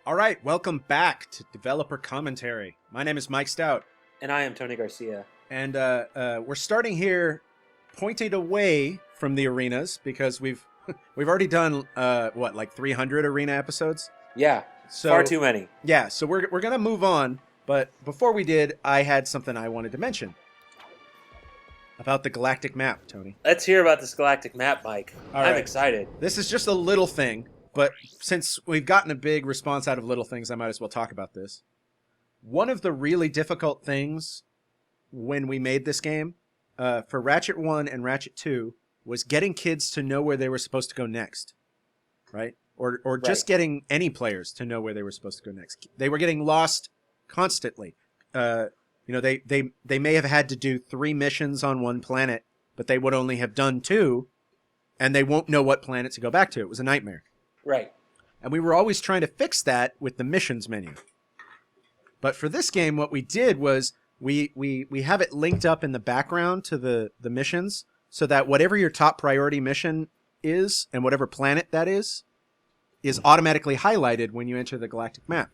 All right, welcome back to Developer Commentary. My name is Mike Stout. And I am Tony Garcia. And we're starting here pointing away from the arenas because we've already done, like 300 arena episodes? Yeah, so, far too many. Yeah, so we're going to move on. But before we did, I had something I wanted to mention about the galactic map, Tony. Let's hear about this galactic map, Mike. All I'm right. excited. This is just a little thing. But since we've gotten a big response out of little things, I might as well talk about this. One of the really difficult things when we made this game for Ratchet 1 and Ratchet 2 was getting kids to know where they were supposed to go next, right? Or just getting any players to know where they were supposed to go next. They were getting lost constantly. They may have had to do 3 missions on one planet, but they would only have done 2, and they won't know what planet to go back to. It was a nightmare. Right. And we were always trying to fix that with the missions menu. But for this game, what we did was we have it linked up in the background to the missions so that whatever your top priority mission is and whatever planet that is automatically highlighted when you enter the galactic map.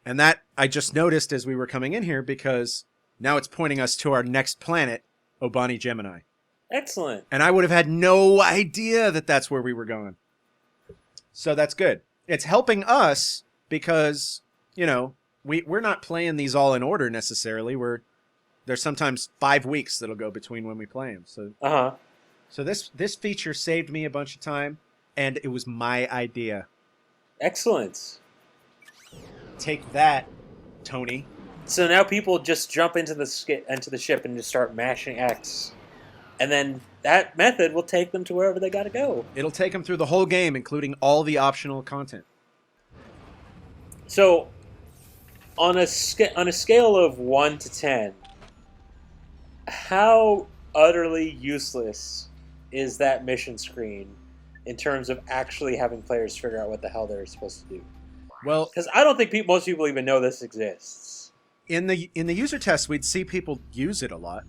And that I just noticed as we were coming in here because now it's pointing us to our next planet, Obani Gemini. Excellent. And I would have had no idea that that's where we were going. So that's good. It's helping us because, we're not playing these all in order necessarily. There's sometimes 5 weeks that'll go between when we play them. So this feature saved me a bunch of time, and it was my idea. Excellent. Take that, Tony. So now people just jump into the ship and just start mashing X. And then that method will take them to wherever they got to go. It'll take them through the whole game, including all the optional content. So, on a scale of 1 to 10, how utterly useless is that mission screen in terms of actually having players figure out what the hell they're supposed to do? Well, because I don't think most people even know this exists. In the user tests, we'd see people use it a lot.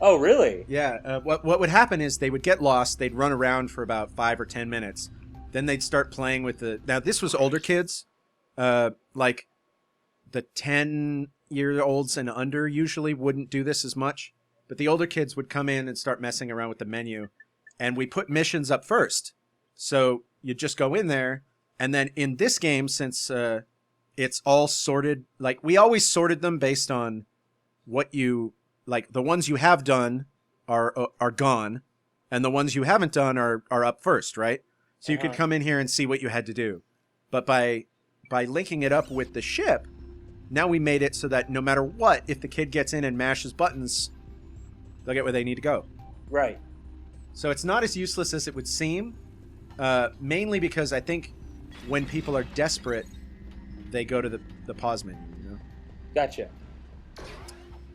Oh, really? Yeah. What would happen is they would get lost. They'd run around for about 5 or 10 minutes. Then they'd start playing with Now, this was older kids. Like the 10-year-olds and under usually wouldn't do this as much. But the older kids would come in and start messing around with the menu. And we put missions up first. So you just go in there. And then in this game, since it's all sorted, like we always sorted them based on what you... Like, the ones you have done are gone, and the ones you haven't done are up first, right? So you could come in here and see what you had to do. But by linking it up with the ship, now we made it so that no matter what, if the kid gets in and mashes buttons, they'll get where they need to go. Right. So it's not as useless as it would seem, mainly because I think when people are desperate, they go to the pause menu, Gotcha.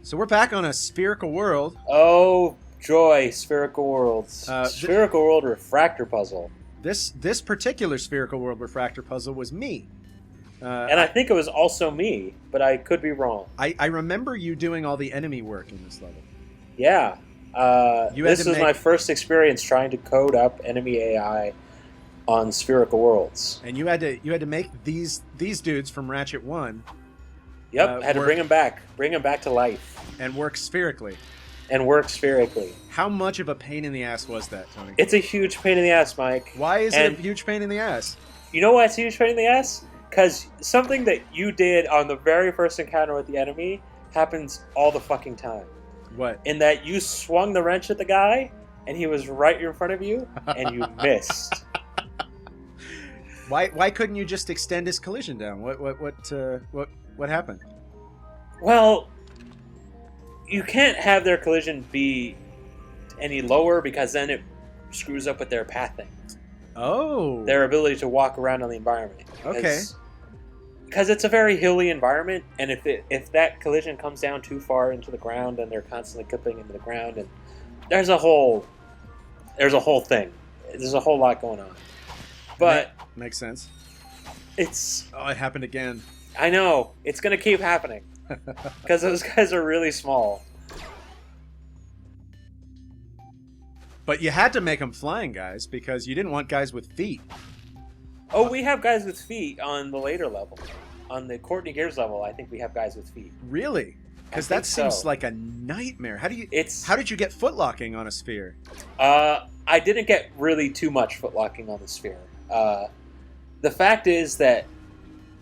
So we're back on a spherical world. Oh, joy, spherical worlds. Spherical world refractor puzzle. This particular spherical world refractor puzzle was me. And I think it was also me, but I could be wrong. I remember you doing all the enemy work in this level. Yeah. This was my first experience trying to code up enemy AI on spherical worlds. And you had to make these dudes from Ratchet 1. Yep, had to bring them back to life. And work spherically. How much of a pain in the ass was that, Tony? It's a huge pain in the ass, Mike. Why is it a huge pain in the ass? You know why it's a huge pain in the ass? Because something that you did on the very first encounter with the enemy happens all the fucking time. What? In that you swung the wrench at the guy, and he was right in front of you, and you missed. Why couldn't you just extend his collision down? What happened? Well, you can't have their collision be any lower because then it screws up with their pathing. Oh. Their ability to walk around on the environment. Okay. Because it's a very hilly environment, and if that collision comes down too far into the ground, then they're constantly clipping into the ground, and there's a whole thing. There's a whole lot going on. But makes sense. It happened again. I know. It's going to keep happening. Because those guys are really small. But you had to make them flying guys because you didn't want guys with feet. Oh, we have guys with feet on the later level. On the Courtney Gears level, I think we have guys with feet. Really? Because I that think seems so. like a nightmare. How It's did you get footlocking on a sphere? I didn't get really too much footlocking on the sphere. The fact is that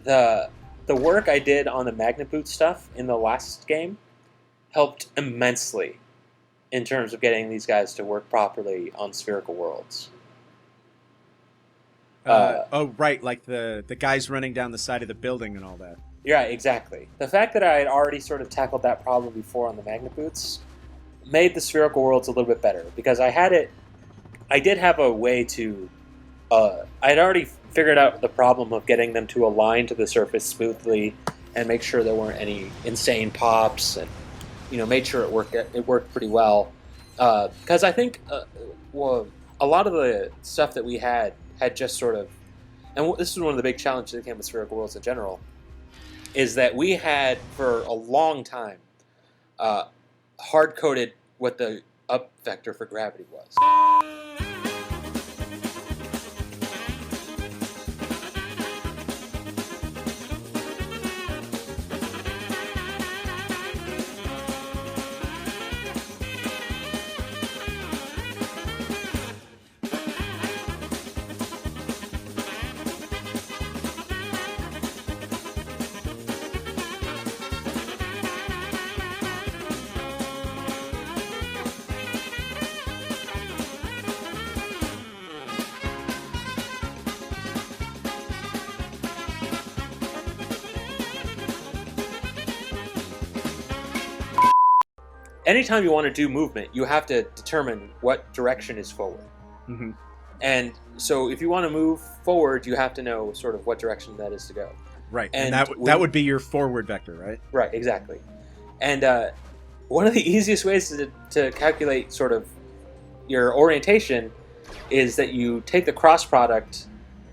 the work I did on the Magnet Boot stuff in the last game helped immensely in terms of getting these guys to work properly on spherical worlds. Oh, right, like the guys running down the side of the building and all that. Yeah, exactly. The fact that I had already sort of tackled that problem before on the Magnet Boots made the spherical worlds a little bit better because I did have a way to. I had already figured out the problem of getting them to align to the surface smoothly and make sure there weren't any insane pops, and made sure it worked pretty well. Because I think a lot of the stuff that we had just sort of, and this is one of the big challenges that came with spherical worlds in general, is that we had for a long time hard coded what the up vector for gravity was. Anytime you want to do movement, you have to determine what direction is forward. Mm-hmm. And so if you want to move forward, you have to know sort of what direction that is to go. Right, and that would be your forward vector, right? Right, exactly. And one of the easiest ways to calculate sort of your orientation is that you take the cross product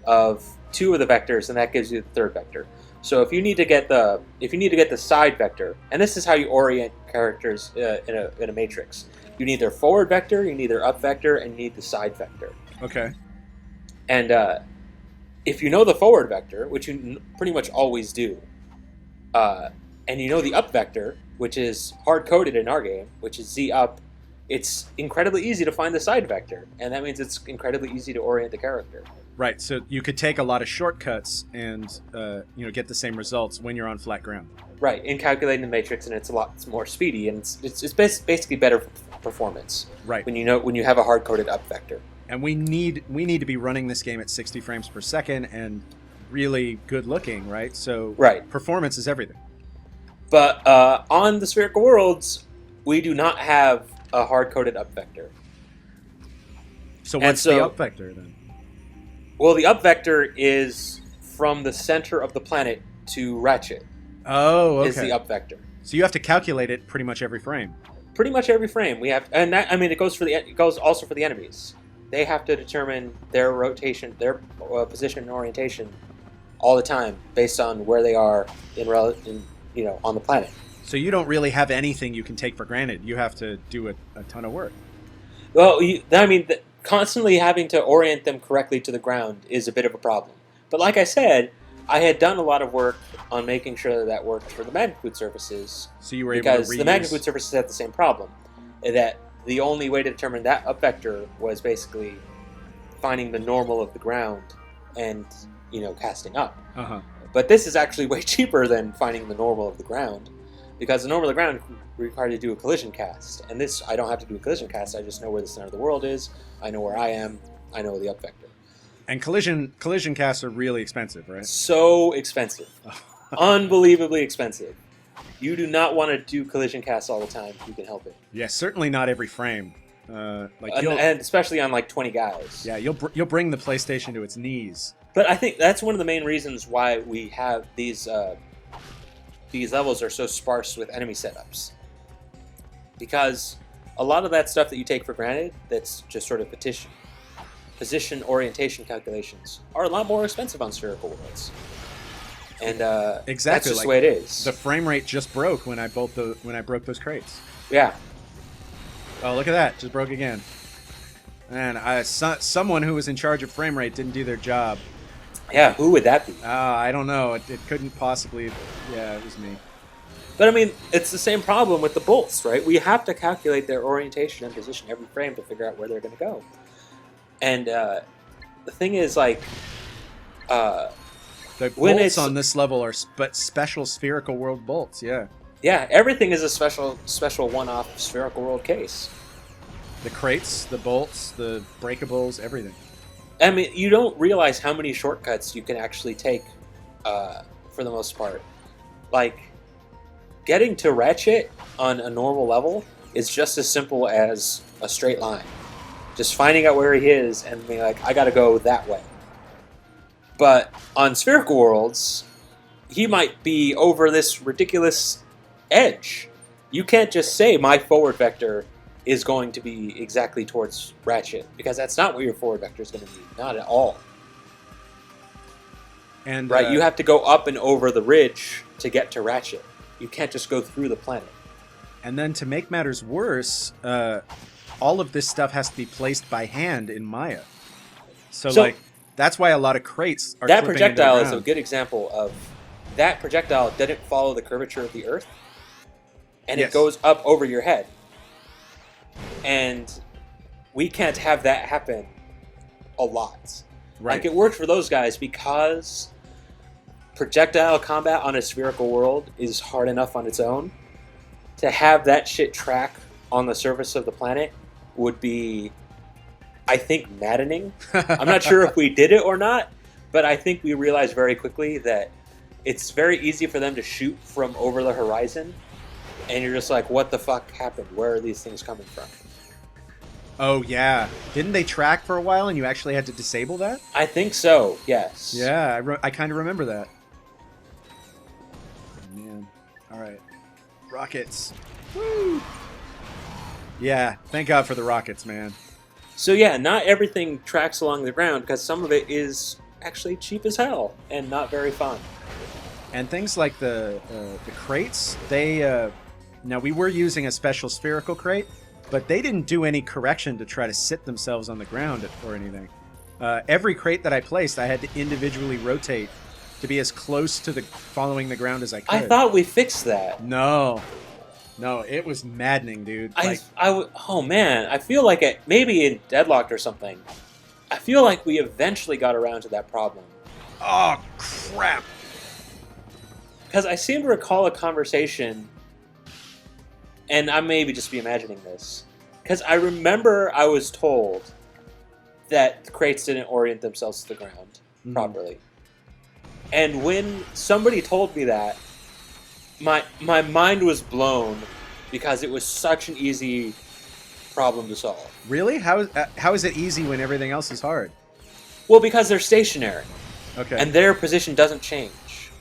of two of the vectors, and that gives you the third vector. So if you need to get the side vector, and this is how you orient characters in a matrix, you need their forward vector, you need their up vector, and you need the side vector. Okay. And if you know the forward vector, which you pretty much always do, and you know the up vector, which is hard coded in our game, which is Z up, it's incredibly easy to find the side vector, and that means it's incredibly easy to orient the character. Right, so you could take a lot of shortcuts and get the same results when you're on flat ground. Right, in calculating the matrix, and it's a lot more speedy, and it's basically better performance. Right. When you have a hard coded up vector. And we need to be running this game at 60 frames per second and really good looking, right? So right. Performance is everything. But on the spherical worlds, we do not have a hard coded up vector. So what's the up vector then? Well, the up vector is from the center of the planet to Ratchet. Oh, okay. Is the up vector. So you have to calculate it pretty much every frame. Pretty much every frame we have, and that, I mean, it goes also for the enemies. They have to determine their rotation, their position and orientation, all the time based on where they are on the planet. So you don't really have anything you can take for granted. You have to do a ton of work. Well, constantly having to orient them correctly to the ground is a bit of a problem. But like I said, I had done a lot of work on making sure that worked for the Magnet Boot surfaces. So you were able to reuse... Because the Magnet Boot surfaces had the same problem. That the only way to determine that up vector was basically finding the normal of the ground and, casting up. Uh-huh. But this is actually way cheaper than finding the normal of the ground. Because the normal of the ground required to do a collision cast. And this, I don't have to do a collision cast. I just know where the center of the world is. I know where I am. I know the up vector. And collision casts are really expensive, right? So expensive. Unbelievably expensive. You do not want to do collision casts all the time if you can help it. Yeah, certainly not every frame. And especially on like 20 guys. Yeah, you'll bring the PlayStation to its knees. But I think that's one of the main reasons why we have these levels are so sparse with enemy setups. Because a lot of that stuff that you take for granted, that's just sort of position orientation calculations, are a lot more expensive on spherical worlds. And exactly, that's just the way it is. The frame rate just broke when I broke those crates. Yeah. Oh, look at that. Just broke again. Man, someone who was in charge of frame rate didn't do their job. Yeah, who would that be? I don't know. It couldn't possibly. Yeah, it was me. But I mean, it's the same problem with the bolts, right? We have to calculate their orientation and position every frame to figure out where they're going to go. And the thing is, like, The when bolts it's on this level are special spherical world bolts. Yeah. yeah, everything is a special one-off spherical world case. The crates, the bolts, the breakables, everything. I mean, you don't realize how many shortcuts you can actually take for the most part. Like, getting to Ratchet on a normal level is just as simple as a straight line. Just finding out where he is and being like, I gotta go that way. But on spherical worlds, he might be over this ridiculous edge. You can't just say my forward vector is going to be exactly towards Ratchet, because that's not what your forward vector is going to be. Not at all. And right, you have to go up and over the ridge to get to Ratchet. You can't just go through the planet. And then to make matters worse, all of this stuff has to be placed by hand in Maya. So like, that's why a lot of crates are that flipping projectile into the is a ground. good example of that projectile didn't follow the curvature of the Earth, and Yes. it goes up over your head. And we can't have that happen a lot. Right. Like, it worked for those guys because projectile combat on a spherical world is hard enough on its own. To have that shit track on the surface of the planet would be, I think, maddening. I'm not sure if we did it or not, but I think we realized very quickly that it's very easy for them to shoot from over the horizon, and you're just like, what the fuck happened? Where are these things coming from? Oh, yeah. Didn't they track for a while and you actually had to disable that? I think so, yes. Yeah, I kind of remember that. Oh, man. All right. Rockets. Woo! Yeah, thank God for the rockets, man. So yeah, not everything tracks along the ground, because some of it is actually cheap as hell and not very fun. And things like the crates, they... now, we were using a special spherical crate, but they didn't do any correction to try to sit themselves on the ground or anything. Every crate that I placed, I had to individually rotate to be as close to following the ground as I could. I thought we fixed that. No, it was maddening, dude. Oh man, I feel like it maybe in Deadlocked or something. I feel like we eventually got around to that problem. Oh crap! Because I seem to recall a conversation, and I may just be imagining this, because I remember I was told that crates didn't orient themselves to the ground properly. And when somebody told me that, my mind was blown, because it was such an easy problem to solve. Really? How is it easy when everything else is hard? Well, because they're stationary, Okay. and their position doesn't change.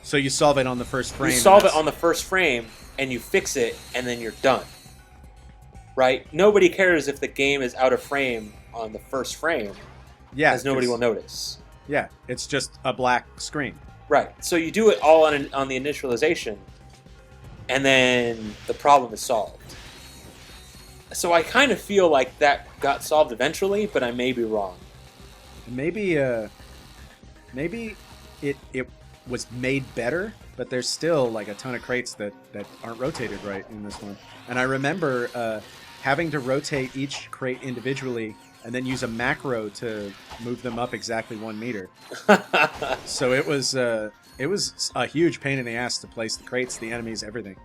So you solve it on the first frame. You solve it on the first frame, and you fix it, and then you're done. Right? Nobody cares if the game is out of frame on the first frame, yeah, as nobody will notice. Yeah, it's just a black screen. Right. So you do it all on the initialization, and then the problem is solved. So I kind of feel like that got solved eventually, but I may be wrong. Maybe it was made better, but there's still like a ton of crates that aren't rotated right in this one. And I remember having to rotate each crate individually and then use a macro to move them up exactly 1 meter. So it was a huge pain in the ass to place the crates, the enemies, everything.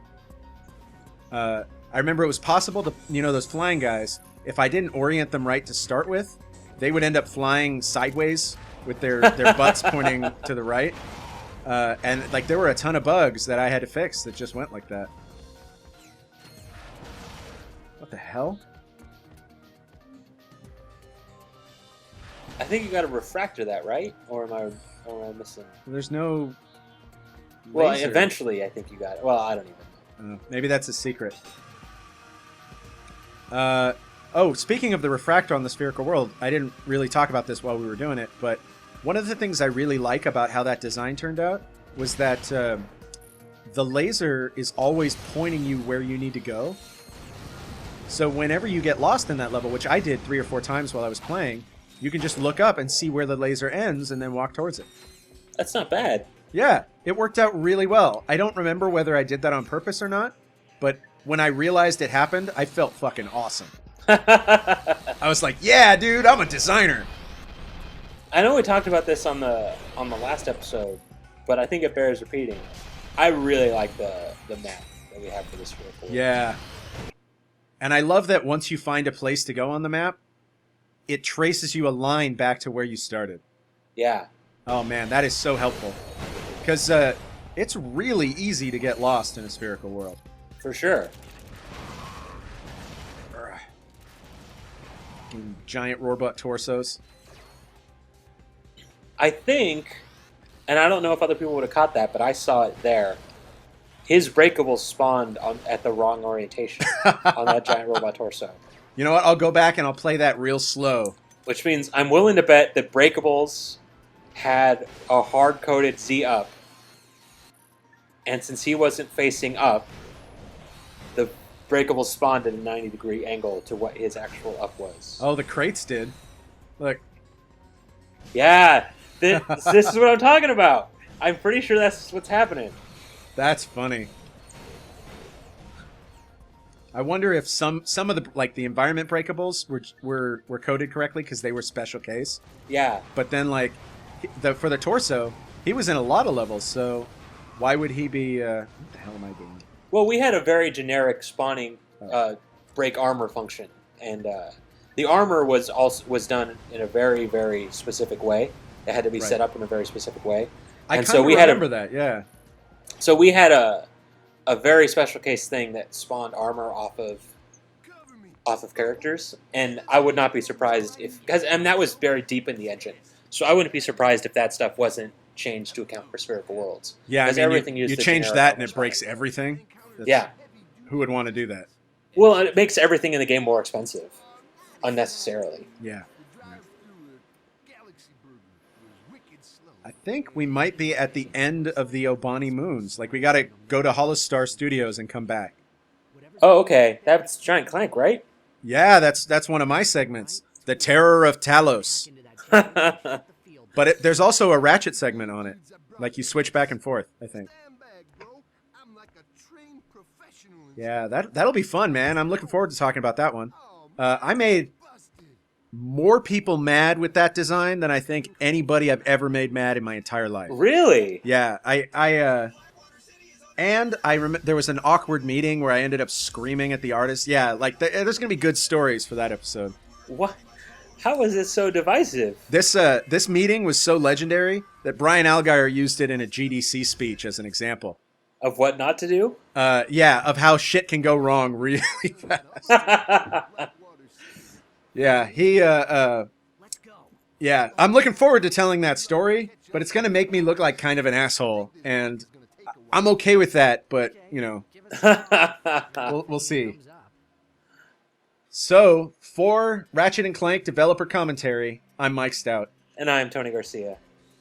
I remember it was possible to, those flying guys, if I didn't orient them right to start with, they would end up flying sideways with their butts pointing to the right. And like there were a ton of bugs that I had to fix that just went like that. What the hell? I think you got to refractor that, right? Or am I missing? There's no Well, laser. eventually I think you got it. Well, I don't even know. Maybe that's a secret. Speaking of the refractor on the spherical world, I didn't really talk about this while we were doing it, but one of the things I really like about how that design turned out was that the laser is always pointing you where you need to go. So whenever you get lost in that level, which I did 3 or 4 times while I was playing, you can just look up and see where the laser ends and then walk towards it. That's not bad. Yeah, it worked out really well. I don't remember whether I did that on purpose or not, but when I realized it happened, I felt fucking awesome. I was like, yeah, dude, I'm a designer. I know we talked about this on the last episode, but I think it bears repeating. I really like the map that we have for this vehicle. Yeah. And I love that once you find a place to go on the map, it traces you a line back to where you started. Yeah. Oh, man, that is so helpful. Because it's really easy to get lost in a spherical world. For sure. Giant roarbutt torsos. I think, and I don't know if other people would have caught that, but I saw it there. His breakables spawned at the wrong orientation on that giant robot torso. You know what? I'll go back and I'll play that real slow. Which means I'm willing to bet that breakables had a hard-coded Z up. And since he wasn't facing up, the breakables spawned at a 90-degree angle to what his actual up was. Oh, the crates did. Look. Yeah, this is what I'm talking about. I'm pretty sure that's what's happening. That's funny. I wonder if some of the environment breakables were coded correctly because they were special case. Yeah. But then for the torso, he was in a lot of levels, so why would he be? What the hell am I doing? Well, we had a very generic spawning break armor function, and the armor was done in a very, very specific way. It had to be set up in a very specific way. I kind of remember that, yeah. So we had a very special case thing that spawned armor off of characters, and I would not be surprised and that was very deep in the engine. So I wouldn't be surprised if that stuff wasn't changed to account for spherical worlds. Yeah, I mean, everything you change that and it breaks everything. Yeah. Who would want to do that? Well, it makes everything in the game more expensive, unnecessarily. Yeah. I think we might be at the end of the Obani Moons. Like, we got to go to Holostar Studios and come back. Oh, okay. That's Giant Clank, right? Yeah, that's one of my segments. The Terror of Talos. But there's also a Ratchet segment on it. Like, you switch back and forth, I think. Yeah, that'll be fun, man. I'm looking forward to talking about that one. I made more people mad with that design than I think anybody I've ever made mad in my entire life. Really? Yeah, and I remember there was an awkward meeting where I ended up screaming at the artist. Yeah, like there's gonna be good stories for that episode. What? How was it so divisive? This meeting was so legendary that Brian Algeier used it in a GDC speech as an example. Of what not to do? Yeah, of how shit can go wrong really fast. Yeah, yeah, I'm looking forward to telling that story, but it's going to make me look like kind of an asshole, and I'm okay with that, but, you know, we'll see. So, for Ratchet and Clank Developer Commentary, I'm Mike Stout. And I'm Tony Garcia.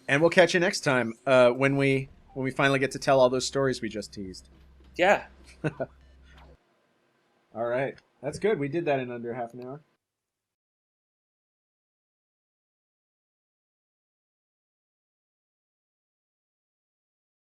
And we'll catch you next time when we finally get to tell all those stories we just teased. Yeah. All right. That's good. We did that in under half an hour.